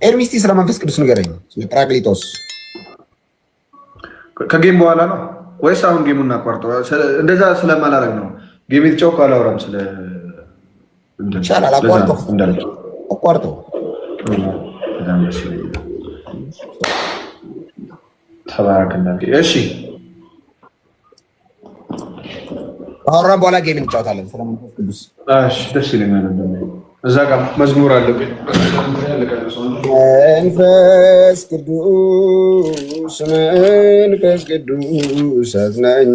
ኤርሚስቲ ስለ መንፈስ ቅዱስ ንገረኝ፣ ስለ ጰራቅሊጦስ። ከጌም በኋላ ነው ወይስ አሁን ጌሙን እናቋርጠው? እንደዛ ስለማላረግ ነው። ጌም የተጫወኩ አላወራም። ስለ ይቻላል፣ አቋርጠው። ተባረክና። እሺ አወራን በኋላ ጌም እንጫወታለን ስለ መንፈስ ቅዱስ። እሺ ደስ ይለኛል። እዛ ጋር መዝሙር አለብኝ። መንፈስ ቅዱስ መንፈስ ቅዱስ አዝናኝ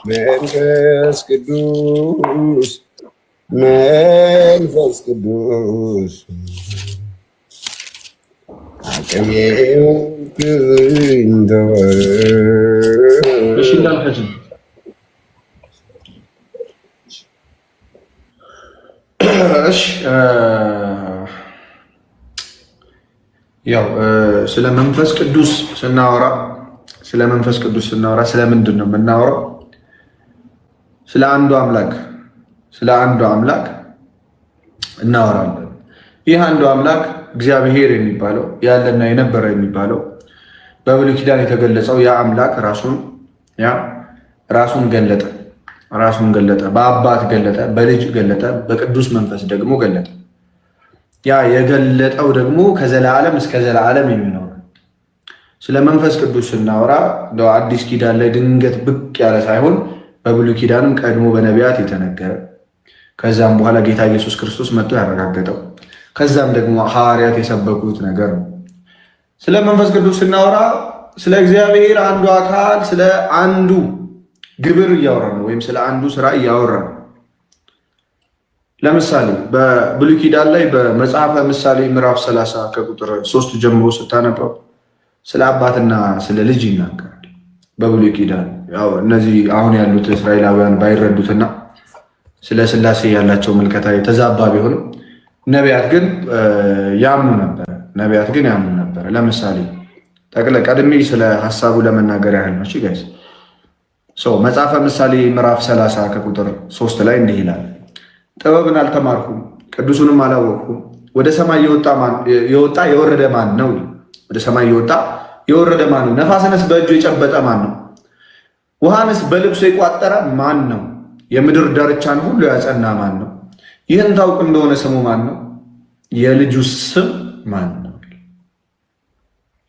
መንፈስ ቅዱስ መንፈስ ቅዱስ አቅሜ እሺ እንዳልከኝ እሺ ያው ስለ መንፈስ ቅዱስ ስናወራ ስለምንድን ነው የምናወራው? ስለ አንዱ አምላክ እናወራለን። ይህ አንዱ አምላክ እግዚአብሔር የሚባለው ያለና የነበረ የሚባለው በብሉይ ኪዳን የተገለጸው ያ አምላክ ራሱን ገለጠ፣ በአባት ገለጠ፣ በልጅ ገለጠ፣ በቅዱስ መንፈስ ደግሞ ገለጠ። ያ የገለጠው ደግሞ ከዘላለም እስከ ዘላለም የሚኖር። ስለ መንፈስ ቅዱስ ስናወራ አዲስ ኪዳን ላይ ድንገት ብቅ ያለ ሳይሆን በብሉይ ኪዳንም ቀድሞ በነቢያት የተነገረ ከዛም በኋላ ጌታ ኢየሱስ ክርስቶስ መጥቶ ያረጋገጠው ከዛም ደግሞ ሐዋርያት የሰበኩት ነገር ነው። ስለ መንፈስ ቅዱስ ስናወራ ስለ እግዚአብሔር አንዱ አካል ስለ አንዱ ግብር እያወራ ነው፣ ወይም ስለ አንዱ ስራ እያወራ ነው። ለምሳሌ በብሉይ ኪዳን ላይ በመጽሐፈ ምሳሌ ምዕራፍ 30 ከቁጥር 3 ጀምሮ ስታነበው ስለ አባትና ስለ ልጅ ይናገራል። በብሉይ ኪዳን ያው እነዚህ አሁን ያሉት እስራኤላውያን ባይረዱትና ስለ ሥላሴ ያላቸው ምልከታ የተዛባ ቢሆንም ነቢያት ግን ያምኑ ነበር። ለምሳሌ ቀድሜ ስለ ሀሳቡ ለመናገር ያህል ነው። ጋይስ መጽሐፈ ምሳሌ ምዕራፍ 30 ከቁጥር 3 ላይ እንዲህ ይላል፣ ጥበብን አልተማርኩም ቅዱሱንም አላወቅኩም፣ ወደ ሰማይ የወጣ የወረደ ማን ነው? ወደ ሰማይ የወጣ የወረደ ማን ነው? ነፋስንስ በእጁ የጨበጠ ማን ነው? ውሃንስ በልብሱ የቋጠረ ማን ነው? የምድር ዳርቻን ሁሉ ያጸና ማን ነው? ይህን ታውቅ እንደሆነ ስሙ ማን ነው? የልጁ ስም ማን ነው?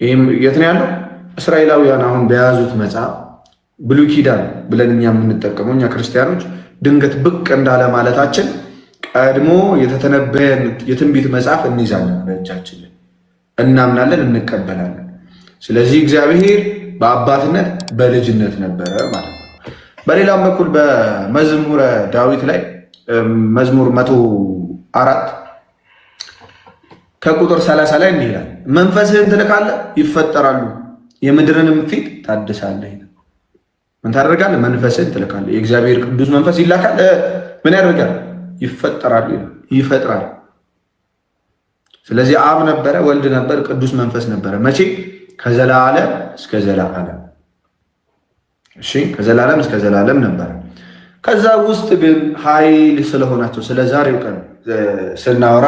ይህም የት ነው ያለው? እስራኤላውያን አሁን በያዙት መጽሐፍ ብሉይ ኪዳን ብለን እኛ የምንጠቀመው እኛ ክርስቲያኖች ድንገት ብቅ እንዳለ ማለታችን ቀድሞ የተተነበየን የትንቢት መጽሐፍ እንይዛለን፣ በእጃችን እናምናለን፣ እንቀበላለን። ስለዚህ እግዚአብሔር በአባትነት በልጅነት ነበረ ማለት ነው። በሌላም በኩል በመዝሙረ ዳዊት ላይ መዝሙር 104 ከቁጥር 30 ላይ እንዲህ ይላል፣ መንፈስህን ትልካለህ ይፈጠራሉ፣ የምድርንም ፊት ታድሳለህ። ምን ታደርጋለህ? መንፈስህን ትልካለህ። የእግዚአብሔር ቅዱስ መንፈስ ይላካል። ምን ያደርጋል? ይፈጠራሉ፣ ይፈጥራል። ስለዚህ አብ ነበረ፣ ወልድ ነበር፣ ቅዱስ መንፈስ ነበረ። መቼ? ከዘላለም እስከ ዘላለም። እሺ፣ ከዘላለም እስከ ዘላለም ነበረ። ከዛ ውስጥ ግን ኃይል ስለሆናቸው ስለ ዛሬው ቀን ስናወራ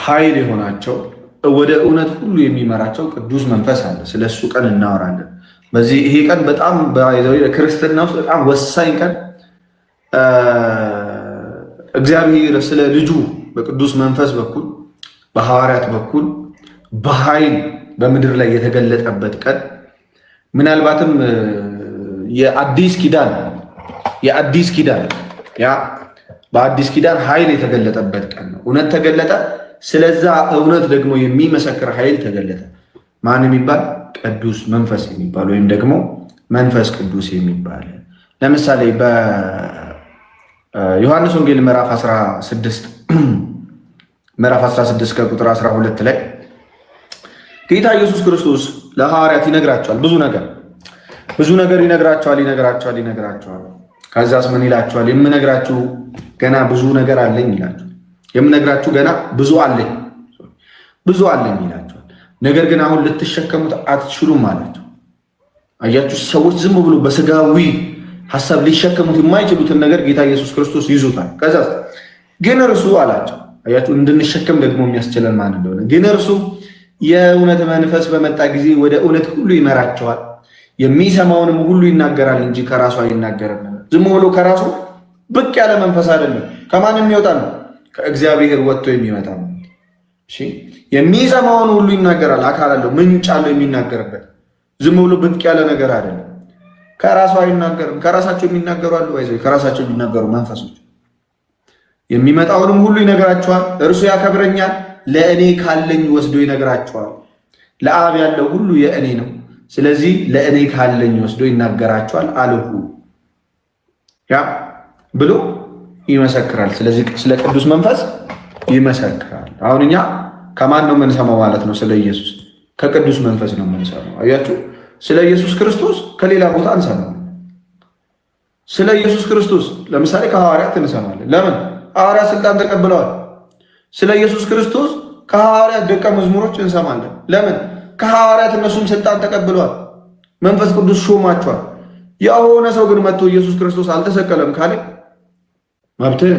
ኃይል የሆናቸው ወደ እውነት ሁሉ የሚመራቸው ቅዱስ መንፈስ አለ። ስለ እሱ ቀን እናወራለን። በዚህ ይሄ ቀን በጣም ክርስትና ውስጥ በጣም ወሳኝ ቀን፣ እግዚአብሔር ስለ ልጁ በቅዱስ መንፈስ በኩል በሐዋርያት በኩል በኃይል በምድር ላይ የተገለጠበት ቀን፣ ምናልባትም የአዲስ ኪዳን ያ በአዲስ ኪዳን ኃይል የተገለጠበት ቀን ነው። እውነት ተገለጠ። ስለዛ እውነት ደግሞ የሚመሰክር ኃይል ተገለጠ። ማን የሚባል? ቅዱስ መንፈስ የሚባል ወይም ደግሞ መንፈስ ቅዱስ የሚባል። ለምሳሌ በዮሐንስ ወንጌል ምዕራፍ 16 ከቁጥር 12 ላይ ጌታ ኢየሱስ ክርስቶስ ለሐዋርያት ይነግራቸዋል። ብዙ ነገር ይነግራቸዋል። ከዛስ ምን ይላቸዋል? የምነግራችሁ ገና ብዙ ነገር አለኝ ይላቸዋል። የምነግራችሁ ገና ብዙ አለኝ ይላቸዋል። ነገር ግን አሁን ልትሸከሙት አትችሉም አላቸው። አያችሁ፣ ሰዎች ዝም ብሎ በስጋዊ ሐሳብ ሊሸከሙት የማይችሉትን ነገር ጌታ ኢየሱስ ክርስቶስ ይዞታል። ከዛ ግን እርሱ አላቸው። አያችሁ እንድንሸከም ደግሞ የሚያስችለን ማን እንደሆነ። ግን እርሱ የእውነት መንፈስ በመጣ ጊዜ ወደ እውነት ሁሉ ይመራቸዋል፣ የሚሰማውንም ሁሉ ይናገራል እንጂ ከራሱ አይናገርም። ዝም ብሎ ከራሱ ብቅ ያለ መንፈስ አይደለም። ከማን የሚወጣ ነው? ከእግዚአብሔር ወጥቶ የሚመጣ ነው። እሺ የሚሰማውን ሁሉ ይናገራል። አካል አለው፣ ምንጭ አለው የሚናገርበት። ዝም ብሎ ብቅ ያለ ነገር አይደለም። ከራሱ አይናገርም። ከራሳቸው የሚናገሩ አሉ። ከራሳቸው የሚናገሩ መንፈሶች የሚመጣውንም ሁሉ ይነግራቸዋል። እርሱ ያከብረኛል፣ ለእኔ ካለኝ ወስዶ ይነግራቸዋል። ለአብ ያለው ሁሉ የእኔ ነው፣ ስለዚህ ለእኔ ካለኝ ወስዶ ይናገራቸዋል አልሁ ያ ብሎ ይመሰክራል። ስለዚህ ስለ ቅዱስ መንፈስ ይመሰክራል። አሁን እኛ ከማን ነው የምንሰማው ማለት ነው? ስለ ኢየሱስ ከቅዱስ መንፈስ ነው የምንሰማው። አያችሁ፣ ስለ ኢየሱስ ክርስቶስ ከሌላ ቦታ እንሰማለን። ስለ ኢየሱስ ክርስቶስ ለምሳሌ ከሐዋርያት እንሰማለን። ለምን? ሐዋርያት ስልጣን ተቀብለዋል። ስለ ኢየሱስ ክርስቶስ ከሐዋርያት ደቀ መዝሙሮች እንሰማለን። ለምን? ከሐዋርያት እነሱም ስልጣን ተቀብለዋል። መንፈስ ቅዱስ ሾማቸዋል። የሆነ ሰው ግን መጥቶ ኢየሱስ ክርስቶስ አልተሰቀለም ካለ መብትህ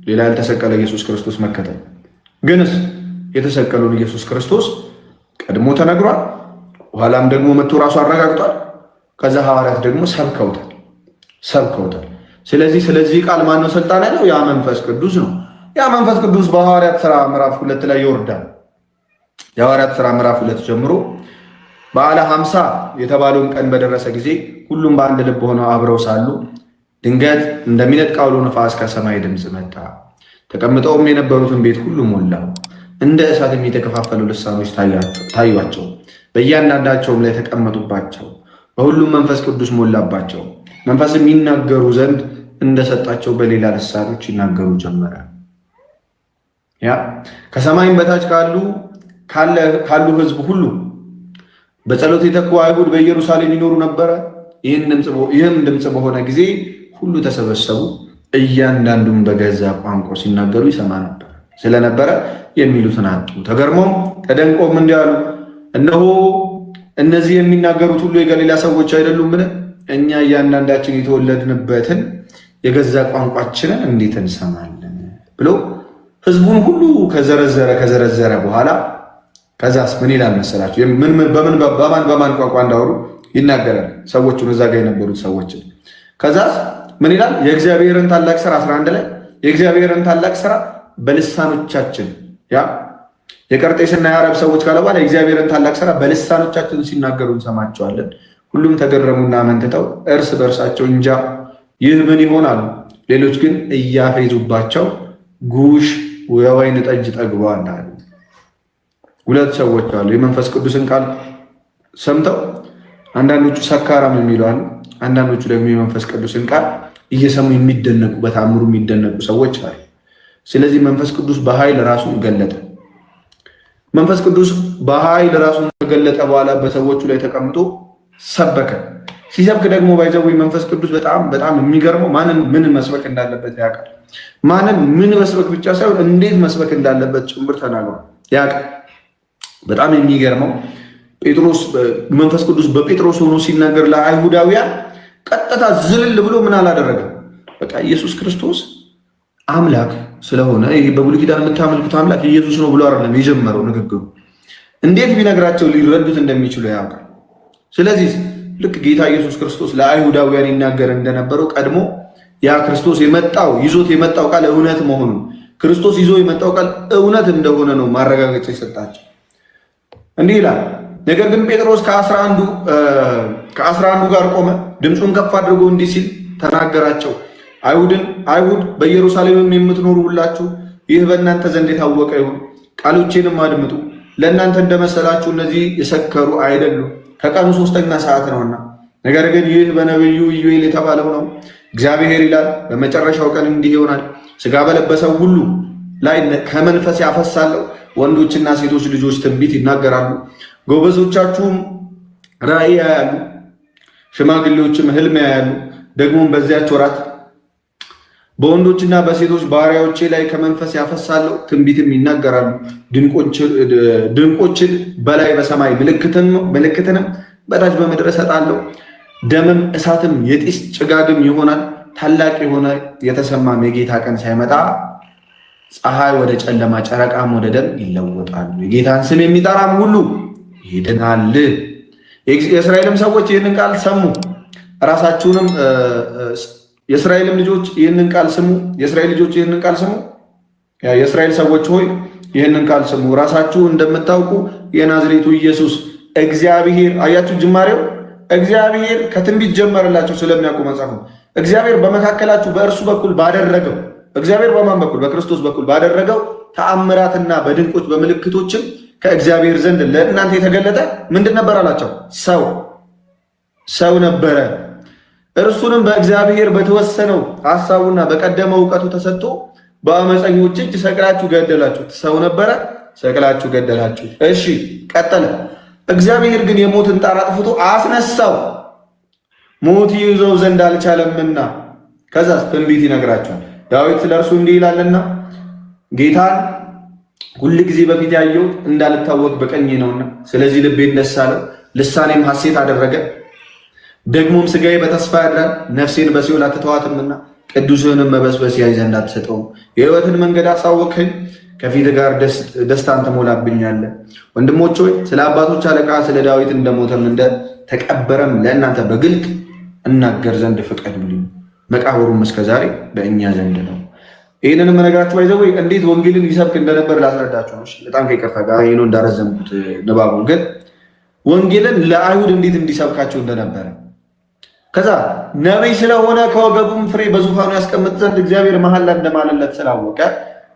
ሌላ ያልተሰቀለ ኢየሱስ ክርስቶስ መከተል። ግንስ የተሰቀለውን ኢየሱስ ክርስቶስ ቀድሞ ተነግሯል፣ በኋላም ደግሞ መጥቶ ራሱ አረጋግጧል። ከዛ ሐዋርያት ደግሞ ሰብከውታል። ስለዚህ ቃል ማነው ስልጣን ያለው? ያ መንፈስ ቅዱስ ነው። ያ መንፈስ ቅዱስ በሐዋርያት ሥራ ምዕራፍ 2 ላይ ይወርዳል። የሐዋርያት ሥራ ምዕራፍ 2 ጀምሮ በዓለ ሀምሳ የተባለውን ቀን በደረሰ ጊዜ ሁሉም በአንድ ልብ ሆነው አብረው ሳሉ ድንገት እንደሚነጥቅ አውሎ ነፋስ ከሰማይ ድምፅ መጣ። ተቀምጠውም የነበሩትን ቤት ሁሉ ሞላው። እንደ እሳትም የተከፋፈሉ ልሳኖች ታዩአቸው፣ በእያንዳንዳቸውም ላይ ተቀመጡባቸው። በሁሉም መንፈስ ቅዱስ ሞላባቸው። መንፈስም ይናገሩ ዘንድ እንደሰጣቸው በሌላ ልሳኖች ይናገሩ ጀመረ። ያ ከሰማይም በታች ካሉ ሕዝብ ሁሉ በጸሎት የተኩ አይሁድ በኢየሩሳሌም ይኖሩ ነበረ። ይህም ድምፅ በሆነ ጊዜ ሁሉ ተሰበሰቡ፣ እያንዳንዱም በገዛ ቋንቋ ሲናገሩ ይሰማ ነበር ስለነበረ የሚሉትን አጡ። ተገርሞም ተደንቆም እንዲህ አሉ፣ እነሆ እነዚህ የሚናገሩት ሁሉ የገሊላ ሰዎች አይደሉምን? እኛ እያንዳንዳችን የተወለድንበትን የገዛ ቋንቋችንን እንዴት እንሰማለን? ብሎ ህዝቡን ሁሉ ከዘረዘረ በኋላ ከዛስ ምን ይላል መሰላችሁ? በማን ቋንቋ እንዳወሩ ይናገራል። ሰዎቹን እዛ ጋር የነበሩት ሰዎችን ከዛስ ምን ይላል? የእግዚአብሔርን ታላቅ ስራ 11 ላይ የእግዚአብሔርን ታላቅ ስራ በልሳኖቻችን ያ የቀርጤስና የአረብ ሰዎች ካለ በኋላ የእግዚአብሔርን ታላቅ ስራ በልሳኖቻችን ሲናገሩ እንሰማቸዋለን። ሁሉም ተገረሙና መንትተው እርስ በእርሳቸው እንጃ ይህ ምን ይሆናሉ? ሌሎች ግን እያፌዙባቸው ጉሽ የወይን ጠጅ ጠግበዋል አሉ። ሁለት ሰዎች አሉ የመንፈስ ቅዱስን ቃል ሰምተው አንዳንዶቹ ሰካራም የሚሉ አሉ። አንዳንዶቹ ደግሞ የመንፈስ ቅዱስን ቃል እየሰሙ የሚደነቁ በታምሩ የሚደነቁ ሰዎች አሉ። ስለዚህ መንፈስ ቅዱስ በኃይል ራሱን ገለጠ። መንፈስ ቅዱስ በኃይል ራሱን ከገለጠ በኋላ በሰዎቹ ላይ ተቀምጦ ሰበከ። ሲሰብክ ደግሞ ባይዘው መንፈስ ቅዱስ በጣም የሚገርመው ማንን ምን መስበክ እንዳለበት ያውቃል። ማንን ምን መስበክ ብቻ ሳይሆን እንዴት መስበክ እንዳለበት ጭምር ተናግሯል ያውቃል። በጣም የሚገርመው ጴጥሮስ መንፈስ ቅዱስ በጴጥሮስ ሆኖ ሲናገር ለአይሁዳውያን ቀጥታ ዝልል ብሎ ምን አላደረገም። በቃ ኢየሱስ ክርስቶስ አምላክ ስለሆነ ይሄ በብሉይ ኪዳን የምታመልኩት አምላክ ኢየሱስ ነው ብሎ አይደለም የጀመረው ንግግሩ። እንዴት ቢነግራቸው ሊረዱት እንደሚችሉ ያውቃል። ስለዚህ ልክ ጌታ ኢየሱስ ክርስቶስ ለአይሁዳውያን ይናገር እንደነበረው ቀድሞ ያ ክርስቶስ ይዞት የመጣው ቃል እውነት መሆኑን ክርስቶስ ይዞ የመጣው ቃል እውነት እንደሆነ ነው ማረጋገጫ የሰጣቸው። እንዲህ ይላል። ነገር ግን ጴጥሮስ ከ11 ጋር ቆመ፣ ድምፁን ከፍ አድርጎ እንዲህ ሲል ተናገራቸው። አይሁድ በኢየሩሳሌምም የምትኖሩ ሁላችሁ ይህ በእናንተ ዘንድ የታወቀ ይሁን፣ ቃሎቼንም አድምጡ። ለእናንተ እንደመሰላችሁ እነዚህ የሰከሩ አይደሉም፣ ከቀኑ 3ኛ ሰዓት ነውና። ነገር ግን ይህ በነቢዩ ኢዩኤል የተባለው ነው። እግዚአብሔር ይላል በመጨረሻው ቀን እንዲህ ይሆናል፣ ሥጋ በለበሰው ሁሉ ላይ ከመንፈስ ያፈሳለሁ። ወንዶችና ሴቶች ልጆች ትንቢት ይናገራሉ፣ ጎበዞቻችሁም ራእይ ያያሉ፣ ሽማግሌዎችም ሕልም ያያሉ። ደግሞም በዚያች ወራት በወንዶችና በሴቶች ባሪያዎቼ ላይ ከመንፈስ ያፈሳለሁ፣ ትንቢትም ይናገራሉ። ድንቆችን በላይ በሰማይ ምልክትንም በታች በምድር እሰጣለሁ። ደምም እሳትም የጢስ ጭጋግም ይሆናል። ታላቅ የሆነ የተሰማም የጌታ ቀን ሳይመጣ ፀሐይ ወደ ጨለማ ጨረቃም ወደ ደም ይለወጣሉ። የጌታን ስም የሚጠራም ሁሉ ይድናል። የእስራኤልም ሰዎች ይህንን ቃል ሰሙ። ራሳችሁንም የእስራኤልም ልጆች ይህንን ቃል ስሙ። የእስራኤል ልጆች ይህንን ቃል ስሙ። የእስራኤል ሰዎች ሆይ ይህንን ቃል ስሙ። ራሳችሁ እንደምታውቁ የናዝሬቱ ኢየሱስ እግዚአብሔር፣ አያችሁ ጅማሬው እግዚአብሔር ከትንቢት ጀመረላቸው ስለሚያውቁ መጽሐፉ እግዚአብሔር በመካከላችሁ በእርሱ በኩል ባደረገው እግዚአብሔር በማን በኩል በክርስቶስ በኩል ባደረገው ተአምራትና በድንቆች በምልክቶችም ከእግዚአብሔር ዘንድ ለእናንተ የተገለጠ ምንድን ነበር አላቸው? ሰው ነበረ። እርሱንም በእግዚአብሔር በተወሰነው ሐሳቡና በቀደመው እውቀቱ ተሰጥቶ በአመፀኞች እጅ ሰቅላችሁ ገደላችሁት። ሰው ነበረ፣ ሰቅላችሁ ገደላችሁት። እሺ ቀጠለ። እግዚአብሔር ግን የሞትን ጣር አጥፍቶ አስነሳው፣ ሞት ይይዘው ዘንድ አልቻለምና። ከዛስ ትንቢት ይነግራቸዋል። ዳዊት ስለ እርሱ እንዲህ ይላልና ጌታን ሁል ጊዜ በፊት ያየሁት እንዳልታወቅ በቀኜ ነውና፣ ስለዚህ ልቤን ደስ አለው፣ ልሳኔም ሐሴት አደረገ። ደግሞም ሥጋዬ በተስፋ ያድራል፣ ነፍሴን በሲኦል አትተዋትምና። ቅዱስህንም መበስበስ ያይ ዘንድ አትሰጠውም። የሕይወትን መንገድ አሳወቅኸኝ፣ ከፊት ጋር ደስታን ትሞላብኛለህ። ወንድሞች ሆይ ስለ አባቶች አለቃ ስለ ዳዊት እንደሞተም እንደተቀበረም ለእናንተ በግልጥ እናገር ዘንድ ፍቀዱልኝ። መቃብሩም እስከዛሬ በእኛ ዘንድ ነው። ይህንን መነግራችሁ ባይዘው እንዴት ወንጌልን ይሰብክ እንደነበር ላስረዳችሁ ነው። በጣም ከይቅርታ ጋር ይሄ ነው እንዳረዘምኩት ንባቡ፣ ግን ወንጌልን ለአይሁድ እንዴት እንዲሰብካቸው እንደነበረ ከዛ ነቢይ ስለሆነ ከወገቡም ፍሬ በዙፋኑ ያስቀምጥ ዘንድ እግዚአብሔር መሐላ እንደማለለት ስላወቀ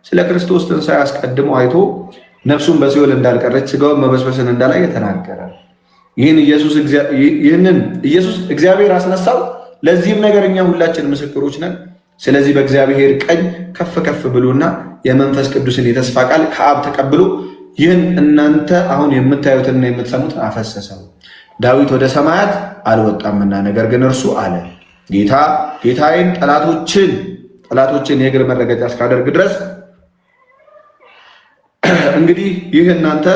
ስለ ክርስቶስ ትንሣኤ አስቀድሞ አይቶ ነፍሱን በሲኦል እንዳልቀረች ሥጋውን መበስበስን እንዳላየ ተናገረ። ይህንን ኢየሱስ እግዚአብሔር አስነሳው። ለዚህም ነገር እኛ ሁላችን ምስክሮች ነን። ስለዚህ በእግዚአብሔር ቀኝ ከፍ ከፍ ብሎና የመንፈስ ቅዱስን የተስፋ ቃል ከአብ ተቀብሎ ይህን እናንተ አሁን የምታዩትና የምትሰሙት አፈሰሰው። ዳዊት ወደ ሰማያት አልወጣምና፣ ነገር ግን እርሱ አለ ጌታዬን ጠላቶችን የእግር መረገጫ እስካደርግ ድረስ እንግዲህ ይህ እናንተ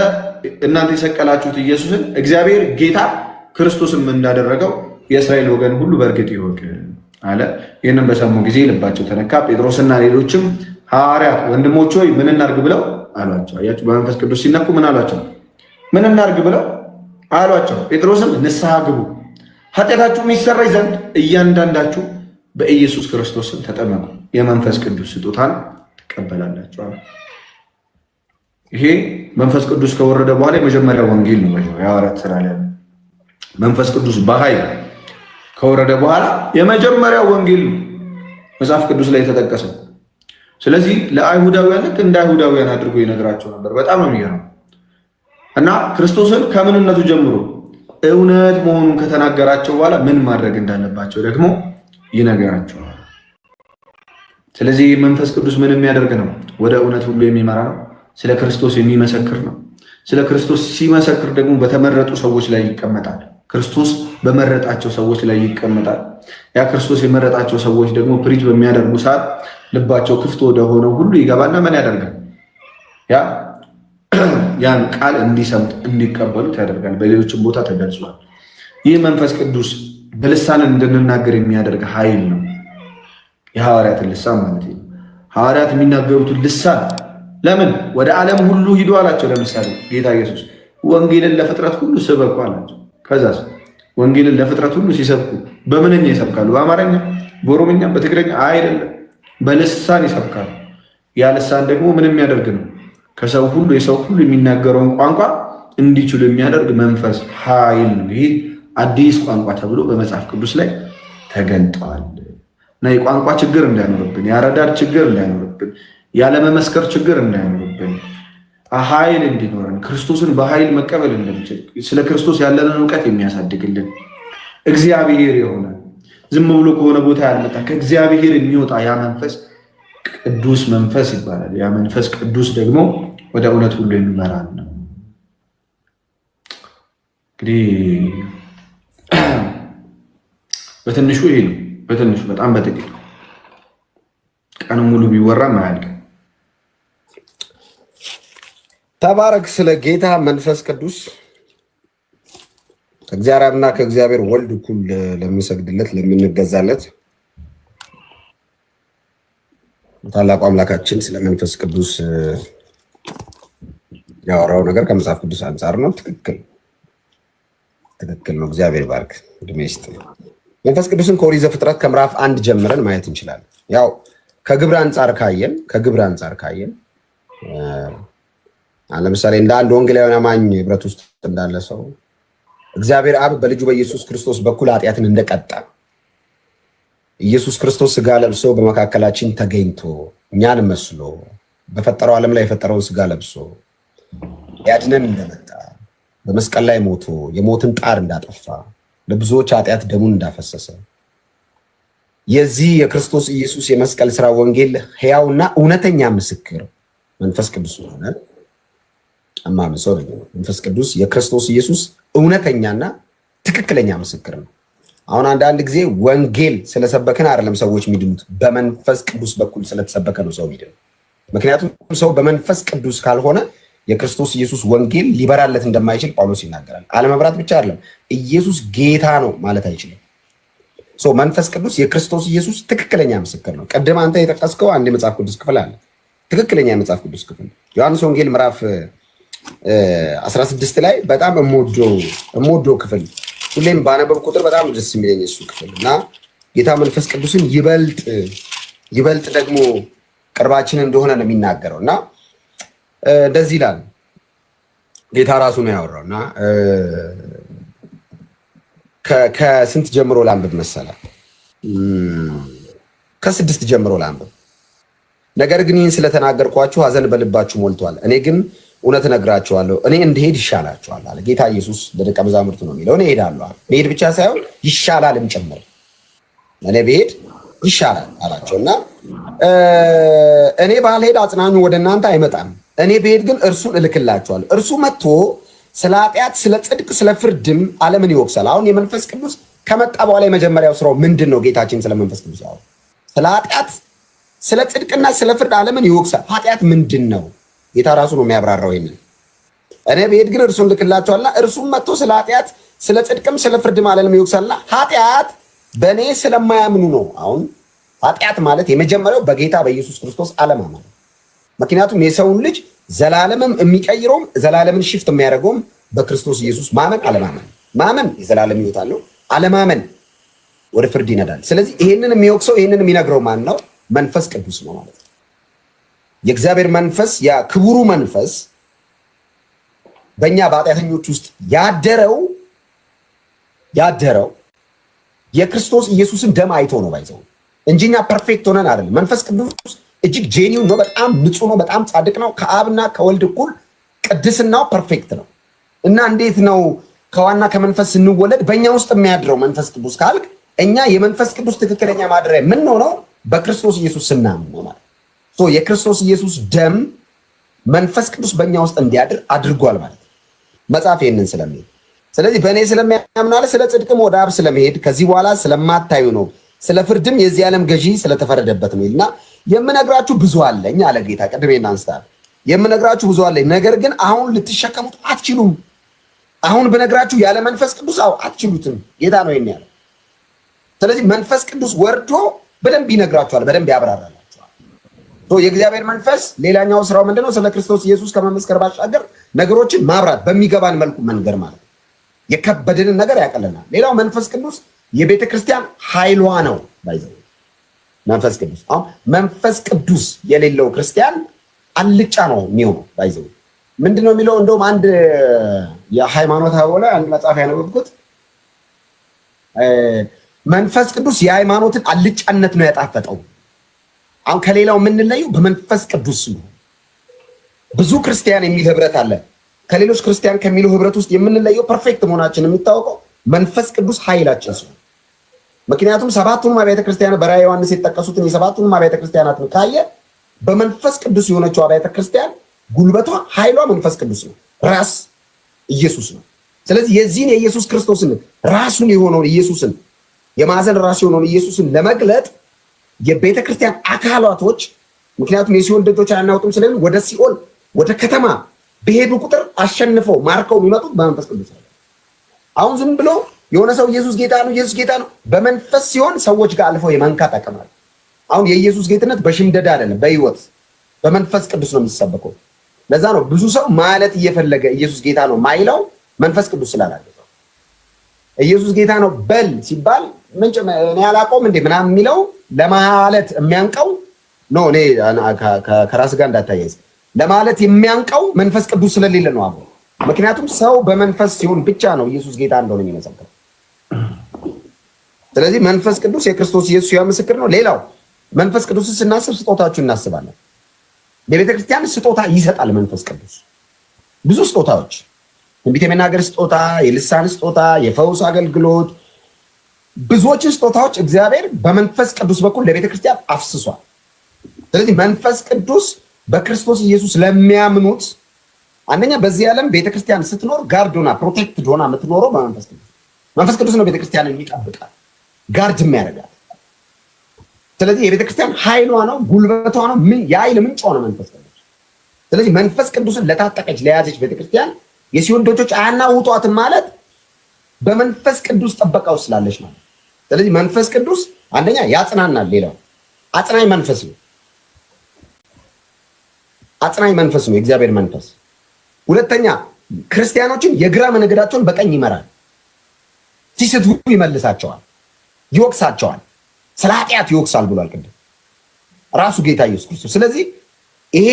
የሰቀላችሁት ኢየሱስን እግዚአብሔር ጌታ ክርስቶስም እንዳደረገው የእስራኤል ወገን ሁሉ በእርግጥ ይወቅ አለ። ይህንን በሰሙ ጊዜ ልባቸው ተነካ። ጴጥሮስና ሌሎችም ሐዋርያት ወንድሞች ሆይ ምን እናርግ ብለው አሏቸው። አያችሁ፣ በመንፈስ ቅዱስ ሲነኩ ምን አሏቸው? ምን እናርግ ብለው አሏቸው። ጴጥሮስም ንስሐ ግቡ፣ ኃጢአታችሁ የሚሰረይ ዘንድ እያንዳንዳችሁ በኢየሱስ ክርስቶስ ስም ተጠመቁ፣ የመንፈስ ቅዱስ ስጦታን ትቀበላላችሁ አለ። ይሄ መንፈስ ቅዱስ ከወረደ በኋላ የመጀመሪያ ወንጌል ነው። የሐዋርያት ሥራ ላይ መንፈስ ቅዱስ በኃይል ከወረደ በኋላ የመጀመሪያ ወንጌል ነው መጽሐፍ ቅዱስ ላይ የተጠቀሰው። ስለዚህ ለአይሁዳውያን ልክ እንደ አይሁዳውያን አድርጎ ይነግራቸው ነበር። በጣም ነው የሚገርመው። እና ክርስቶስን ከምንነቱ ጀምሮ እውነት መሆኑን ከተናገራቸው በኋላ ምን ማድረግ እንዳለባቸው ደግሞ ይነግራቸዋል። ስለዚህ መንፈስ ቅዱስ ምን የሚያደርግ ነው? ወደ እውነት ሁሉ የሚመራ ነው። ስለ ክርስቶስ የሚመሰክር ነው። ስለ ክርስቶስ ሲመሰክር ደግሞ በተመረጡ ሰዎች ላይ ይቀመጣል። ክርስቶስ በመረጣቸው ሰዎች ላይ ይቀመጣል። ያ ክርስቶስ የመረጣቸው ሰዎች ደግሞ ፕሪች በሚያደርጉ ሰዓት ልባቸው ክፍት ወደ ሆነው ሁሉ ይገባና ምን ያደርጋል? ያን ቃል እንዲሰምጥ እንዲቀበሉት ያደርጋል። በሌሎችም ቦታ ተገልጿል። ይህ መንፈስ ቅዱስ በልሳን እንድንናገር የሚያደርግ ኃይል ነው። የሐዋርያትን ልሳን ማለት ነው። ሐዋርያት የሚናገሩትን ልሳን ለምን ወደ ዓለም ሁሉ ሂዱ አላቸው። ለምሳሌ ጌታ ኢየሱስ ወንጌልን ለፍጥረት ሁሉ ስበኩ አላቸው። ከዛስ ወንጌልን ለፍጥረት ሁሉ ሲሰብኩ በምንኛ ይሰብካሉ? በአማርኛ፣ በኦሮምኛ፣ በትግረኛ አይደለም፣ በልሳን ይሰብካሉ። ያ ልሳን ደግሞ ምን የሚያደርግ ነው? ከሰው ሁሉ የሰው ሁሉ የሚናገረውን ቋንቋ እንዲችሉ የሚያደርግ መንፈስ ኃይል ነው። ይሄ አዲስ ቋንቋ ተብሎ በመጽሐፍ ቅዱስ ላይ ተገልጠዋል። እና የቋንቋ ችግር እንዳይኖርብን፣ የአረዳድ ችግር እንዳይኖርብን፣ ያለመመስከር ችግር እንዳይኖርብን፣ ኃይል እንዲኖረን ክርስቶስን በኃይል መቀበል እንድንችል ስለ ክርስቶስ ያለንን እውቀት የሚያሳድግልን እግዚአብሔር የሆነ ዝም ብሎ ከሆነ ቦታ ያልመጣ ከእግዚአብሔር የሚወጣ ያ መንፈስ ቅዱስ መንፈስ ይባላል። ያ መንፈስ ቅዱስ ደግሞ ወደ እውነት ሁሉ የሚመራን ነው። እንግዲህ በትንሹ ይሄ ነው። በትንሹ በጣም በጥቂቱ ቀን ሙሉ ቢወራም አያልቅም። ተባረክ። ስለ ጌታ መንፈስ ቅዱስ ከእግዚአብሔርና ከእግዚአብሔር ወልድ እኩል ለምንሰግድለት ለምንገዛለት ታላቁ አምላካችን ስለ መንፈስ ቅዱስ ያወራው ነገር ከመጽሐፍ ቅዱስ አንጻር ነው። ትክክል ነው። እግዚአብሔር ባርክ እድሜ ይስጥ። መንፈስ ቅዱስን ከኦሪት ዘፍጥረት ከምዕራፍ 1 ጀምረን ማየት እንችላለን። ያው ከግብር አንጻር ካየን ለምሳሌ እንደ አንድ ወንጌላዊ አማኝ ህብረት ውስጥ እንዳለ ሰው እግዚአብሔር አብ በልጁ በኢየሱስ ክርስቶስ በኩል ኃጢአትን እንደቀጣ ኢየሱስ ክርስቶስ ስጋ ለብሶ በመካከላችን ተገኝቶ እኛን መስሎ በፈጠረው ዓለም ላይ የፈጠረውን ስጋ ለብሶ ያድነን እንደመጣ በመስቀል ላይ ሞቶ የሞትን ጣር እንዳጠፋ ለብዙዎች ኃጢአት ደሙን እንዳፈሰሰ የዚህ የክርስቶስ ኢየሱስ የመስቀል ስራ ወንጌል ሕያውና እውነተኛ ምስክር መንፈስ ቅዱስ ሆነ። አማምን ሰው ነው። መንፈስ ቅዱስ የክርስቶስ ኢየሱስ እውነተኛና ትክክለኛ ምስክር ነው። አሁን አንዳንድ ጊዜ ወንጌል ስለሰበከን አይደለም ሰዎች የሚድኑት፣ በመንፈስ ቅዱስ በኩል ስለተሰበከ ነው ሰው የሚድነው። ምክንያቱም ሰው በመንፈስ ቅዱስ ካልሆነ የክርስቶስ ኢየሱስ ወንጌል ሊበራለት እንደማይችል ጳውሎስ ይናገራል። አለመብራት ብቻ አይደለም ኢየሱስ ጌታ ነው ማለት አይችልም። መንፈስ ቅዱስ የክርስቶስ ኢየሱስ ትክክለኛ ምስክር ነው። ቀደም አንተ የጠቀስከው አንድ የመጽሐፍ ቅዱስ ክፍል አለ። ትክክለኛ የመጽሐፍ ቅዱስ ክፍል ዮሐንስ ወንጌል ምዕራፍ 16 ላይ በጣም እምወደው ክፍል፣ ሁሌም ባነበብ ቁጥር በጣም ደስ የሚለኝ እሱ ክፍል እና ጌታ መንፈስ ቅዱስን ይበልጥ ደግሞ ቅርባችን እንደሆነ ነው የሚናገረው እና እንደዚህ ይላል። ጌታ ራሱ ነው ያወራው እና ከስንት ጀምሮ ላንብብ መሰለህ? ከ6 ጀምሮ ላንብብ። ነገር ግን ይህን ስለተናገርኳችሁ ሐዘን በልባችሁ ሞልቷል። እኔ ግን እውነት እነግራችኋለሁ፣ እኔ እንድሄድ ይሻላችኋል አለ ጌታ ኢየሱስ ለደቀ መዛሙርቱ ነው የሚለው። እኔ እሄዳለሁ፣ መሄድ ብቻ ሳይሆን ይሻላልም ጭምር። እኔ ብሄድ ይሻላል አላቸውና እኔ ባልሄድ አጽናኙ ወደ እናንተ አይመጣም። እኔ ብሄድ ግን እርሱን እልክላችኋለሁ። እርሱ መጥቶ ስለ ኃጢአት፣ ስለ ጽድቅ፣ ስለ ፍርድም ዓለምን ይወቅሳል። አሁን የመንፈስ ቅዱስ ከመጣ በኋላ የመጀመሪያው ስራው ምንድን ነው? ጌታችን ስለ መንፈስ ቅዱስ ያወራው ስለ ኃጢአት፣ ስለ ጽድቅና ስለ ፍርድ ዓለምን ይወቅሳል። ኃጢአት ምንድን ነው? ጌታ ራሱ ነው የሚያብራራው ይሄንን። እኔ ብሄድ ግን እርሱን እልክላችኋልና እርሱም መጥቶ ስለ ኃጢአት፣ ስለ ጽድቅም ስለ ፍርድም ዓለምን ይወቅሳልና ኃጢአት በእኔ ስለማያምኑ ነው። አሁን ኃጢአት ማለት የመጀመሪያው በጌታ በኢየሱስ ክርስቶስ አለማመን። ምክንያቱም የሰውን ልጅ ዘላለምም የሚቀይረውም ዘላለምን ሽፍት የሚያደርገውም በክርስቶስ ኢየሱስ ማመን አለማመን። ማመን የዘላለም ሕይወት አለው፣ አለማመን ወደ ፍርድ ይነዳል። ስለዚህ ይሄንን የሚወቅሰው ይሄንን የሚነግረው ማን ነው? መንፈስ ቅዱስ ነው ማለት ነው። የእግዚአብሔር መንፈስ ያ ክቡሩ መንፈስ በእኛ በኃጢአተኞች ውስጥ ያደረው የክርስቶስ ኢየሱስን ደም አይቶ ነው ባይዘው እንጂ እኛ ፐርፌክት ሆነን አይደለም። መንፈስ ቅዱስ እጅግ ጄኒው ነው፣ በጣም ንጹህ ነው፣ በጣም ጻድቅ ነው። ከአብና ከወልድ እኩል ቅድስናው ፐርፌክት ነው። እና እንዴት ነው ከዋና ከመንፈስ ስንወለድ በእኛ ውስጥ የሚያድረው መንፈስ ቅዱስ ካልክ እኛ የመንፈስ ቅዱስ ትክክለኛ ማደሪያ ምን ነው በክርስቶስ ኢየሱስ ስናምን ነው ማለት ነው። የክርስቶስ ኢየሱስ ደም መንፈስ ቅዱስ በእኛ ውስጥ እንዲያድር አድርጓል ማለት ነው መጽሐፍ ይህንን ስለሚል። ስለዚህ በእኔ ስለሚያምናለ ስለ ጽድቅም ወደ አብ ስለመሄድ ከዚህ በኋላ ስለማታዩ ነው፣ ስለ ፍርድም የዚህ ዓለም ገዢ ስለተፈረደበት ነው ይልና የምነግራችሁ ብዙ አለኝ አለ ጌታ። ቅድሜና አንስታል የምነግራችሁ ብዙ አለኝ፣ ነገር ግን አሁን ልትሸከሙት አትችሉም። አሁን ብነግራችሁ ያለ መንፈስ ቅዱስ አትችሉትም። ጌታ ነው ይሄን ያለው። ስለዚህ መንፈስ ቅዱስ ወርዶ በደንብ ይነግራችኋል፣ በደንብ ያብራራላችኋል። የእግዚአብሔር መንፈስ ሌላኛው ስራው ምንድነው? ስለ ክርስቶስ ኢየሱስ ከመመስከር ባሻገር ነገሮችን ማብራት፣ በሚገባን መልኩ መንገር ማለት ነው። የከበደንን ነገር ያቀለናል። ሌላው መንፈስ ቅዱስ የቤተ ክርስቲያን ኃይሏ ነው ባይዘው መንፈስ ቅዱስ። አሁን መንፈስ ቅዱስ የሌለው ክርስቲያን አልጫ ነው የሚሆነው ባይዘው። ምንድነው የሚለው? እንደውም አንድ የሃይማኖት አወላ አንድ መጽሐፍ ያነበብኩት መንፈስ ቅዱስ የሃይማኖትን አልጫነት ነው ያጣፈጠው። አሁን ከሌላው የምንለየው በመንፈስ ቅዱስ ነው። ብዙ ክርስቲያን የሚል ህብረት አለ። ከሌሎች ክርስቲያን ከሚለው ህብረት ውስጥ የምንለየው ፐርፌክት መሆናችን የሚታወቀው መንፈስ ቅዱስ ኃይላችን ነው። ምክንያቱም ሰባቱንም አብያተ ክርስቲያናት በራዕየ ዮሐንስ የተጠቀሱትን የሰባቱንም አብያተ ክርስቲያናት ነው ካየ በመንፈስ ቅዱስ የሆነችው አብያተ ክርስቲያን ጉልበቷ ኃይሏ መንፈስ ቅዱስ ነው፣ ራስ ኢየሱስ ነው። ስለዚህ የዚህን የኢየሱስ ክርስቶስን ራሱን የሆነውን ኢየሱስን የማዕዘን ራስ የሆነውን ኢየሱስን ለመግለጥ የቤተ ክርስቲያን አካላቶች ምክንያቱም የሲኦል ደጆች አያናውጡም ስለሚል ወደ ሲኦል ወደ ከተማ በሄዱ ቁጥር አሸንፈው ማርከው የሚመጡት በመንፈስ ቅዱስ ነው። አሁን ዝም ብሎ የሆነ ሰው ኢየሱስ ጌታ ነው ኢየሱስ ጌታ ነው በመንፈስ ሲሆን ሰዎች ጋር አልፈው የመንካት አቅም አለ። አሁን የኢየሱስ ጌትነት በሽምደዳ አይደለም፣ በህይወት በመንፈስ ቅዱስ ነው የሚሰበከው። ለዛ ነው ብዙ ሰው ማለት እየፈለገ ኢየሱስ ጌታ ነው ማይለው መንፈስ ቅዱስ ስላላገዘው። ኢየሱስ ጌታ ነው በል ሲባል እኔ አላውቀውም እንዴ ምናምን የሚለው ለማለት የሚያንቀው ነው። እኔ ከራስ ጋር እንዳታያይዝ ለማለት የሚያንቀው መንፈስ ቅዱስ ስለሌለ ነው አብሮ። ምክንያቱም ሰው በመንፈስ ሲሆን ብቻ ነው ኢየሱስ ጌታ እንደሆነ የሚመሰክረው። ስለዚህ መንፈስ ቅዱስ የክርስቶስ ኢየሱስ ያው ምስክር ነው። ሌላው መንፈስ ቅዱስን ስናስብ ስጦታዎችን እናስባለን። የቤተ ክርስቲያን ስጦታ ይሰጣል መንፈስ ቅዱስ ብዙ ስጦታዎች፣ ትንቢት የመናገር ስጦታ፣ የልሳን ስጦታ፣ የፈውስ አገልግሎት፣ ብዙዎችን ስጦታዎች እግዚአብሔር በመንፈስ ቅዱስ በኩል ለቤተ ክርስቲያን አፍስሷል። ስለዚህ መንፈስ ቅዱስ በክርስቶስ ኢየሱስ ለሚያምኑት አንደኛ በዚህ ዓለም ቤተክርስቲያን ስትኖር ጋርድ ሆና ፕሮቴክትድ ሆና የምትኖረው በመንፈስ ቅዱስ። መንፈስ ቅዱስ ነው ቤተክርስቲያንን የሚጠብቃት ጋርድ የሚያደርጋት። ስለዚህ የቤተክርስቲያን ኃይሏ ነው፣ ጉልበቷ ነው፣ የኃይል ምንጯ ነው መንፈስ ቅዱስ። ስለዚህ መንፈስ ቅዱስን ለታጠቀች ለያዘች ቤተክርስቲያን የሲኦል ደጆች አያናውጧትም ማለት በመንፈስ ቅዱስ ጥበቃ ውስጥ ስላለች ነው። ስለዚህ መንፈስ ቅዱስ አንደኛ ያጽናናል። ሌላው አጽናኝ መንፈስ ነው። አጽናኝ መንፈስ ነው የእግዚአብሔር መንፈስ። ሁለተኛ ክርስቲያኖችን የግራ መንገዳቸውን በቀኝ ይመራል። ሲስቱ ይመልሳቸዋል፣ ይወቅሳቸዋል፣ ስለ ኃጢአት ይወቅሳል ብሏል ቅድም ራሱ ጌታ ኢየሱስ ክርስቶስ። ስለዚህ ይሄ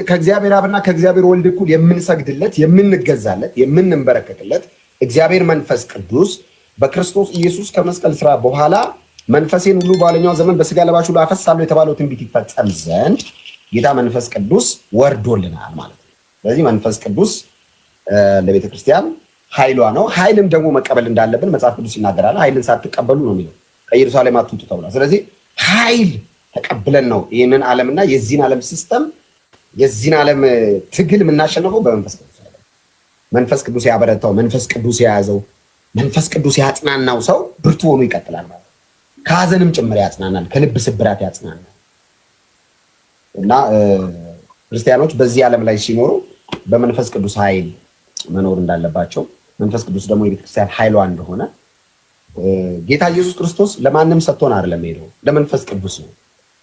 ከእግዚአብሔር አብና ከእግዚአብሔር ወልድ እኩል የምንሰግድለት፣ የምንገዛለት፣ የምንንበረከክለት እግዚአብሔር መንፈስ ቅዱስ በክርስቶስ ኢየሱስ ከመስቀል ስራ በኋላ መንፈሴን ሁሉ በኋለኛው ዘመን በስጋ ለባሽ ሁሉ አፈሳለሁ የተባለው ትንቢት ይፈጸም ዘንድ ጌታ መንፈስ ቅዱስ ወርዶልናል ማለት ነው። ስለዚህ መንፈስ ቅዱስ ለቤተ ክርስቲያን ኃይሏ ነው። ኃይልም ደግሞ መቀበል እንዳለብን መጽሐፍ ቅዱስ ይናገራል። ኃይልን ሳትቀበሉ ነው የሚለው ከኢየሩሳሌም አትውጡ ተብሏል። ስለዚህ ኃይል ተቀብለን ነው ይህንን ዓለምና የዚህን ዓለም ሲስተም የዚህን ዓለም ትግል የምናሸንፈው በመንፈስ ቅዱስ ነው። መንፈስ ቅዱስ ያበረታው፣ መንፈስ ቅዱስ የያዘው፣ መንፈስ ቅዱስ ያጽናናው ሰው ብርቱ ሆኖ ይቀጥላል ማለት ነው። ከሀዘንም ጭምር ያጽናናል፣ ከልብ ስብራት ያጽናናል። እና ክርስቲያኖች በዚህ ዓለም ላይ ሲኖሩ በመንፈስ ቅዱስ ኃይል መኖር እንዳለባቸው፣ መንፈስ ቅዱስ ደግሞ የቤተክርስቲያን ኃይሏ እንደሆነ ጌታ ኢየሱስ ክርስቶስ ለማንም ሰጥቶን አይደለም ሄደው ለመንፈስ ቅዱስ ነው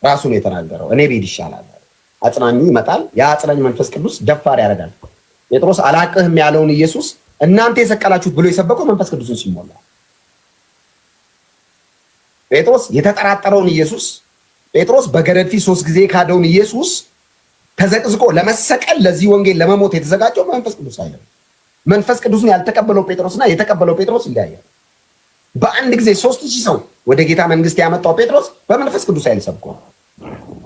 ራሱ ነው የተናገረው። እኔ ብሄድ ይሻላል፣ አጽናኙ ይመጣል። ያ አጽናኝ መንፈስ ቅዱስ ደፋር ያደርጋል። ጴጥሮስ አላቅህም ያለውን ኢየሱስ እናንተ የሰቀላችሁት ብሎ የሰበከው መንፈስ ቅዱስን ሲሞላ፣ ጴጥሮስ የተጠራጠረውን ኢየሱስ፣ ጴጥሮስ በገረድ ፊት 3 ጊዜ ካደውን ኢየሱስ ተዘቅዝቆ ለመሰቀል ለዚህ ወንጌል ለመሞት የተዘጋጀው መንፈስ ቅዱስ አይደለም። መንፈስ ቅዱስን ያልተቀበለው ጴጥሮስና የተቀበለው ጴጥሮስ ይለያያል። በአንድ ጊዜ 3000 ሰው ወደ ጌታ መንግስት ያመጣው ጴጥሮስ በመንፈስ ቅዱስ ኃይል ሰብኮ።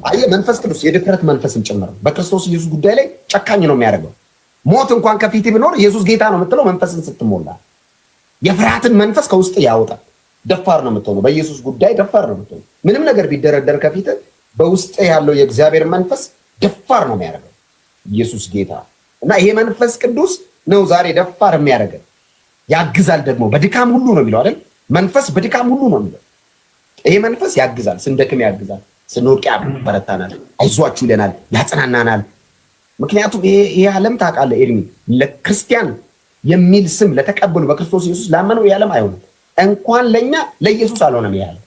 አየህ፣ መንፈስ ቅዱስ የድፍረት መንፈስም ጭምር ነው። በክርስቶስ ኢየሱስ ጉዳይ ላይ ጨካኝ ነው የሚያደርገው። ሞት እንኳን ከፊት ቢኖር ኢየሱስ ጌታ ነው የምትለው መንፈስን ስትሞላ የፍርሃትን መንፈስ ከውስጥ ያወጣል። ደፋር ነው የምትሆነው። በኢየሱስ ጉዳይ ደፋር ነው የምትሆነው። ምንም ነገር ቢደረደር ከፊት በውስጥ ያለው የእግዚአብሔር መንፈስ ደፋር ነው የሚያደርገው። ኢየሱስ ጌታ እና ይሄ መንፈስ ቅዱስ ነው ዛሬ ደፋር የሚያደርገን። ያግዛል ደግሞ በድካም ሁሉ ነው የሚለው አይደል? መንፈስ በድካም ሁሉ ነው የሚለው። ይሄ መንፈስ ያግዛል፣ ስንደክም ያግዛል፣ ስንወድቅ ያበረታናል፣ አይዟችሁ ይለናል፣ ያጽናናናል። ምክንያቱም ይሄ ዓለም ታውቃለህ ኤርሚ፣ ለክርስቲያን የሚል ስም ለተቀበሉ በክርስቶስ ኢየሱስ ላመነው ይሄ ዓለም አይሆንም። እንኳን ለኛ ለኢየሱስ አልሆነም። ይሄ ዓለም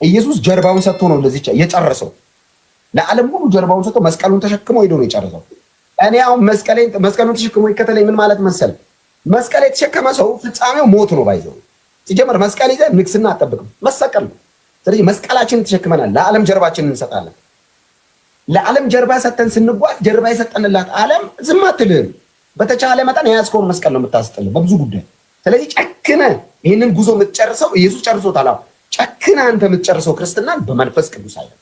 ኢየሱስ ጀርባውን ሰጥቶ ነው እንደዚህ የጨረሰው። ለዓለም ሁሉ ጀርባውን ሰጥቶ መስቀሉን ተሸክሞ ሄዶ ነው የጨረሰው። እኔ አሁን መስቀሉን ተሸክሞ ይከተለኝ ምን ማለት መሰል? መስቀል የተሸከመ ሰው ፍጻሜው ሞት ነው። ባይዘው ሲጀመር መስቀል ይዘህ ንግስና አጠብቅም፣ መሰቀል ነው። ስለዚህ መስቀላችንን ተሸክመናል፣ ለዓለም ጀርባችንን እንሰጣለን። ለዓለም ጀርባ ሰጠን ስንጓዝ ጀርባ የሰጠንላት ዓለም ዝም አትልህም። በተቻለ መጠን የያዝከውን መስቀል ነው የምታስጥልህ በብዙ ጉዳይ። ስለዚህ ጨክነ ይህንን ጉዞ የምትጨርሰው ኢየሱስ ጨርሶታል። ጨክነ አንተ የምትጨርሰው ክርስትናን በመንፈስ ቅዱስ አይደል?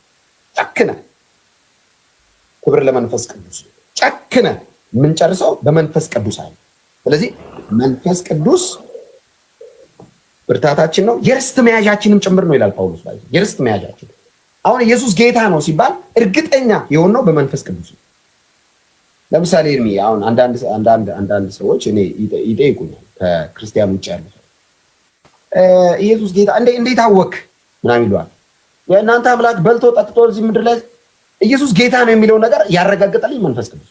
ጨክነ ክብር ለመንፈስ ቅዱስ። ጨክነ የምንጨርሰው በመንፈስ ቅዱስ አይደል? ስለዚህ መንፈስ ቅዱስ ብርታታችን ነው፣ የርስት መያዣችንም ጭምር ነው ይላል ጳውሎስ። የርስት መያዣችን አሁን ኢየሱስ ጌታ ነው ሲባል እርግጠኛ የሆነው በመንፈስ ቅዱስ ነው። ለምሳሌ እርሚ አሁን አንዳንድ ሰዎች እኔ ይጠይቁኛል ከክርስቲያን ውጭ ያሉ ሰው ኢየሱስ ጌታ እንዴት አወክ ምናምን ይሏል። የእናንተ አምላክ በልቶ ጠጥቶ እዚህ ምድር ላይ ኢየሱስ ጌታ ነው የሚለው ነገር ያረጋግጠልኝ መንፈስ ቅዱስ።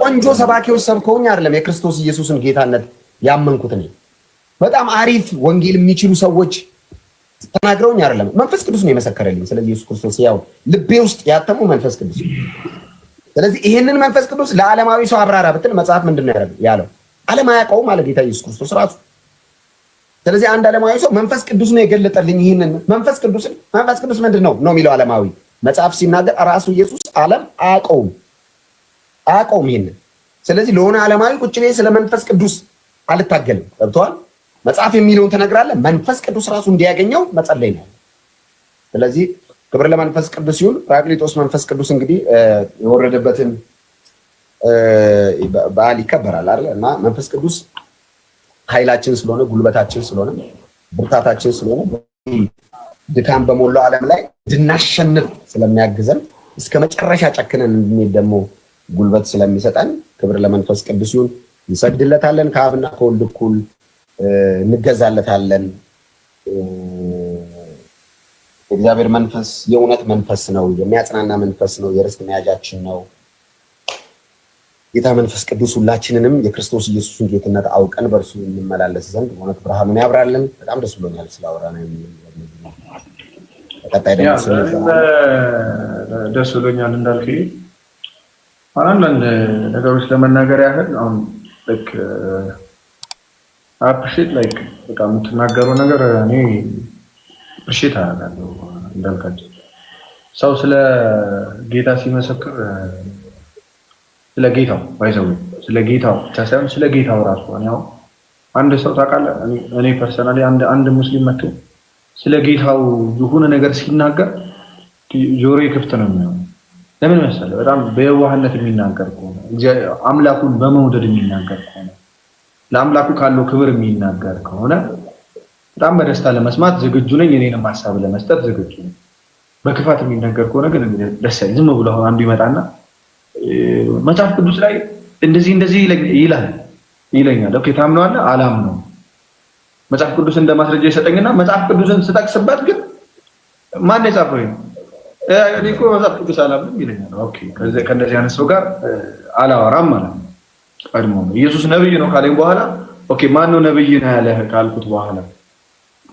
ቆንጆ ሰባኪዎች ሰብከውኝ አይደለም የክርስቶስ ኢየሱስን ጌታነት ያመንኩት እኔ። በጣም አሪፍ ወንጌል የሚችሉ ሰዎች ተናግረውኝ አይደለም፣ መንፈስ ቅዱስ ነው የመሰከረልኝ። ስለዚህ ኢየሱስ ክርስቶስ ያው ልቤ ውስጥ ያተመው መንፈስ ቅዱስ። ስለዚህ ይሄንን መንፈስ ቅዱስ ለዓለማዊ ሰው አብራራ ብትል መጽሐፍ ምንድነው ያለው? ዓለም አያውቀውም አለ ጌታ ኢየሱስ ክርስቶስ ራሱ። ስለዚህ አንድ ዓለማዊ ሰው መንፈስ ቅዱስ ነው የገለጠልኝ ይሄንን መንፈስ ቅዱስ ምንድን ነው የሚለው ዓለማዊ መጽሐፍ ሲናገር ራሱ ኢየሱስ ዓለም አያውቀውም ይሄንን። ስለዚህ ለሆነ ዓለማዊ ቁጭ ብዬ ስለ መንፈስ ቅዱስ አልታገልም። ገብቶሃል? መጽሐፍ የሚለውን ትነግራለህ። መንፈስ ቅዱስ ራሱ እንዲያገኘው መጸለይ ነው። ስለዚህ ክብር ለመንፈስ ቅዱስ ይሁን። ጰራቅሊጦስ መንፈስ ቅዱስ እንግዲህ የወረደበትን በዓል ይከበራል አይደል? እና መንፈስ ቅዱስ ኃይላችን ስለሆነ፣ ጉልበታችን ስለሆነ፣ ብርታታችን ስለሆነ ድካም በሞላው ዓለም ላይ እንድናሸንፍ ስለሚያግዘን እስከ መጨረሻ ጨክነን እንድንሄድ ደግሞ ጉልበት ስለሚሰጠን ክብር ለመንፈስ ቅዱስ ይሁን። እንሰግድለታለን፣ ከአብና ከወልድ እኩል እንገዛለታለን። እግዚአብሔር መንፈስ የእውነት መንፈስ ነው፣ የሚያጽናና መንፈስ ነው፣ የርስት መያዣችን ነው። ጌታ መንፈስ ቅዱስ ሁላችንንም የክርስቶስ ኢየሱስን ጌትነት አውቀን በእርሱ እንመላለስ ዘንድ እውነት ብርሃኑን ያብራልን። በጣም ደስ ብሎኛል ስላወራን። ቀጣይ ደግሞ ደስ ብሎኛል እንዳልክ አንዳንድ ነገሮች ለመናገር ያህል አሁን ልክ አፕሪሼት ላይክ በቃ የምትናገረው ነገር እኔ አፕሪሼት አደርጋለሁ። እንዳልካቸው ሰው ስለ ጌታ ሲመሰክር ስለ ጌታው ባይዘው ስለ ጌታው ብቻ ሳይሆን ስለ ጌታው ራሱ ነው። አንድ ሰው ታውቃለህ፣ እኔ ፐርሰናሊ አንድ ሙስሊም መጥቶ ስለ ጌታው የሆነ ነገር ሲናገር ጆሮዬ ክፍት ነው የሚሆነው። ለምን መሰለህ? በጣም በየዋህነት የሚናገር ከሆነ አምላኩን በመውደድ የሚናገር ከሆነ ለአምላኩ ካለው ክብር የሚናገር ከሆነ በጣም በደስታ ለመስማት ዝግጁ ነኝ። እኔንም ሀሳብ ለመስጠት ዝግጁ ነኝ። በክፋት የሚናገር ከሆነ ግን ደስ አይልም። ዝም ብሎ አሁን አንዱ ይመጣና መጽሐፍ ቅዱስ ላይ እንደዚህ ይለኛል። ኦኬ ታምነዋለህ? አላምነውም። መጽሐፍ ቅዱስ እንደማስረጃ ይሰጠኝና መጽሐፍ ቅዱስን ስጠቅስበት ግን ማን የጻፈው እኔ እኮ መጽሐፍ ቅዱስ አላምንም ይለኛል። ኦኬ ከእንደዚህ አይነት ሰው ጋር አላወራም ማለት ነው። ቀድሞ ኢየሱስ ነብይ ነው ካለኝ በኋላ ኦኬ ማን ነው ነብይ ነው ያለህ ካልኩት በኋላ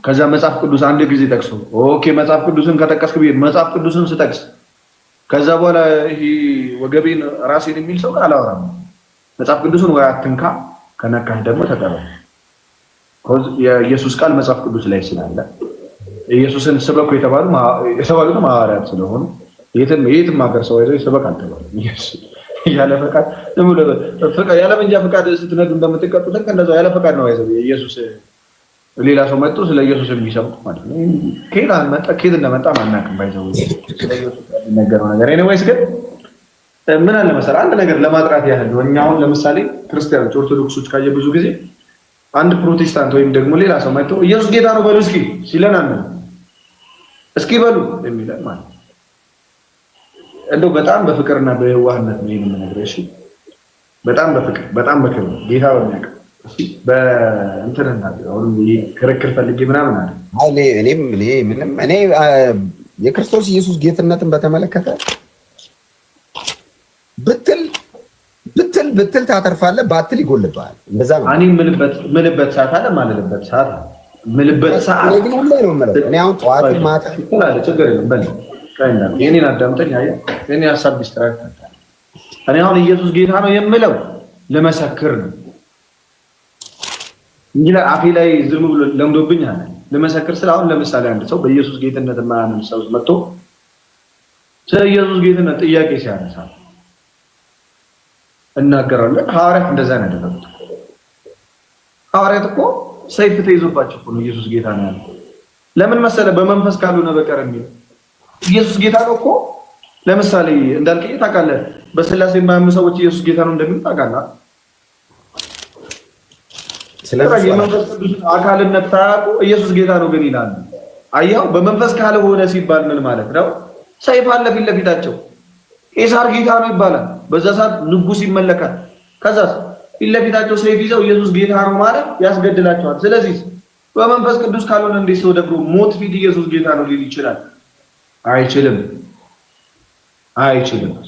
ከዛ መጽሐፍ ቅዱስ አንድ ጊዜ ጠቅሶ ኦኬ መጽሐፍ ቅዱስን ከጠቀስክ ብዬ መጽሐፍ ቅዱስን ስጠቅስ ከዛ በኋላ ይሄ ወገቤን ራሴን የሚል ሰው ጋር አላወራም። መጽሐፍ ቅዱስን ወይ አትንካ፣ ከነካህ ደግሞ ተቀበል። የኢየሱስ ቃል መጽሐፍ ቅዱስ ላይ ስላለ ኢየሱስን ስበኩ የተባሉት ሐዋርያት ስለሆኑ የትም ሀገር ሰው አይደል ስበክ አልተባለም። ያለ ፈቃድ ያለ መንጃ ፈቃድ ስትነዱ እንደምትቀጡ ልክ እንደዛው ያለ ፈቃድ ነው አይዘው ኢየሱስ ሌላ ሰው መጥቶ ስለ ኢየሱስ የሚሰብክ ማለት ነው። ከየት እንደመጣ ማናውቅም። ባይዘው ስለ ኢየሱስ የሚነገረው ነገር ኤኒዌይስ ግን ምን አለ መሰለህ አንድ ነገር ለማጥራት ያህል እኛ አሁን ለምሳሌ ክርስቲያኖች ኦርቶዶክሶች ካየ ብዙ ጊዜ አንድ ፕሮቴስታንት ወይም ደግሞ ሌላ ሰው መጥቶ ኢየሱስ ጌታ ነው በሉ እስኪ ሲለን እስኪ በሉ የሚለን ማለት እንደው በጣም በፍቅርና በየዋህነት ነው የምንነግርህ። እሺ በጣም በፍቅር በጣም በክብር ጌታ በሚያውቅ እሺ በእንትንና አሁን ክርክር ፈልጌ ምናምን አለ እኔ የክርስቶስ ኢየሱስ ጌትነትን በተመለከተ ብትል ታተርፋለህ፣ ባትል ይጎልብሃል። እንደዛ ነው። እኔ ምልበት ሰዓት አለ ማለልበት ሰዓት ምልበት ሰዓት እኔ ግን ሁሌ ነው የምለው። እኔ አሁን ጠዋት ማታ ይላል ችግር የለም በል ካይንዳ የኔን አዳምጠኝ። አየህ የኔ ሐሳብ ዲስትራክት እኔ አሁን ኢየሱስ ጌታ ነው የምለው ለመሰክር ነው እንጂ አፌ ላይ ዝም ብሎ ለምዶብኝ አለ ለመሰክር ስለ አሁን ለምሳሌ አንድ ሰው በኢየሱስ ጌትነት የማያምን ሰው መጥቶ ስለ ኢየሱስ ጌትነት ጥያቄ ሲያነሳ እናገራለን። ሐዋርያት እንደዛ ነው ያደረጉት። ሐዋርያት እኮ ሰይፍ ተይዞባቸው እኮ ነው ኢየሱስ ጌታ ነው ያለው። ለምን መሰለ? በመንፈስ ካልሆነ በቀር የሚል ኢየሱስ ጌታ ነው እኮ። ለምሳሌ እንዳልከኝ ታውቃለህ፣ በስላሴ የማያምኑ ሰዎች ኢየሱስ ጌታ ነው እንደሚሉ ታውቃለህ። ስለዚህ የመንፈስ ቅዱስ አካልነት ታውቁ ኢየሱስ ጌታ ነው ግን ይላል። አያው በመንፈስ ካልሆነ ሲባል ምን ማለት ነው? ሰይፍ አለ ፊት ለፊታቸው። ቄሳር ጌታ ነው ይባላል። በዛ ሰዓት ንጉስ ይመለካል። ከዛ ፊት ለፊታቸው ሰይፍ ይዘው ኢየሱስ ጌታ ነው ማለት ያስገድላቸዋል። ስለዚህ በመንፈስ ቅዱስ ካልሆነ እንዴት ሰው ደግሞ ሞት ፊት ኢየሱስ ጌታ ነው ሊል ይችላል? አይችልም።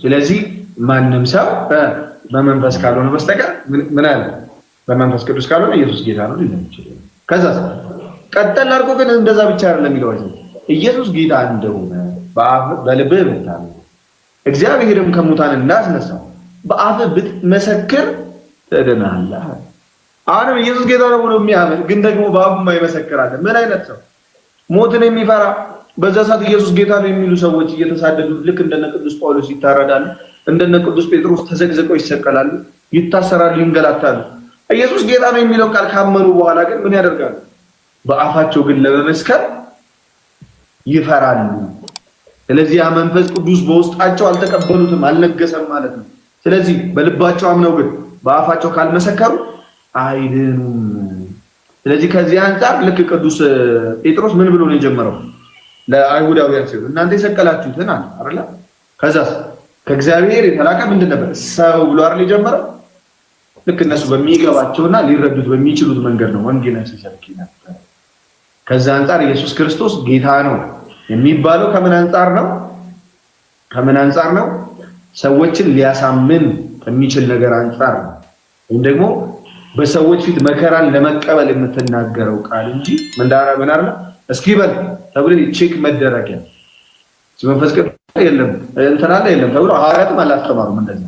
ስለዚህ ማንም ሰው በመንፈስ ካልሆነ በስተቀር ምን አለ በመንፈስ ቅዱስ ካልሆነ ኢየሱስ ጌታ ነው ሊል ይችላል። ከዛ ቀጠል አድርጎ ግን እንደዛ ብቻ አይደለም የሚለው ኢየሱስ ጌታ እንደሆነ በልብህ ብታምን እግዚአብሔርም ከሙታን እንዳስነሳው በአፍህ ብትመሰክር ትድናለህ። አሁንም ኢየሱስ ጌታ ነው ብሎ የሚያምን ግን ደግሞ በአፉ የማይመሰክር አለ። ምን አይነት ሰው? ሞትን የሚፈራ በዛ ሰዓት ኢየሱስ ጌታ ነው የሚሉ ሰዎች እየተሳደዱ ልክ እንደነ ቅዱስ ጳውሎስ ይታረዳሉ፣ እንደነ ቅዱስ ጴጥሮስ ተዘግዝቀው ይሰቀላሉ፣ ይታሰራሉ፣ ይንገላታሉ። ኢየሱስ ጌታ ነው የሚለው ቃል ካመኑ በኋላ ግን ምን ያደርጋሉ? በአፋቸው ግን ለመመስከር ይፈራሉ። ስለዚህ ያ መንፈስ ቅዱስ በውስጣቸው አልተቀበሉትም፣ አልነገሰም ማለት ነው። ስለዚህ በልባቸው አምነው ግን በአፋቸው ካልመሰከሩ አይድኑም። ስለዚህ ከዚህ አንፃር ልክ ቅዱስ ጴጥሮስ ምን ብሎ ነው የጀመረው? ለአይሁዳውያን ሲል እናንተ የሰቀላችሁትን አለ አይደል? ከዛስ ከእግዚአብሔር የተላከ ምንድን ነበር? ሰው ብሎ አይደል የጀመረው? ልክ እነሱ በሚገባቸውና ሊረዱት በሚችሉት መንገድ ነው ወንጌልን ሲሰብክ ነበር። ከዛ አንፃር ኢየሱስ ክርስቶስ ጌታ ነው የሚባለው ከምን አንፃር ነው? ከምን አንፃር ነው? ሰዎችን ሊያሳምን ከሚችል ነገር አንፃር ነው። ወይም ደግሞ በሰዎች ፊት መከራን ለመቀበል የምትናገረው ቃል እንጂ ምን አይደለም። እስኪ በል ተብሎ ቼክ መደረግ መንፈስ ቅዱስ የለም እንትና የለም ተብሎ ሐዋርያትም አላስተማሩም እንደዚህ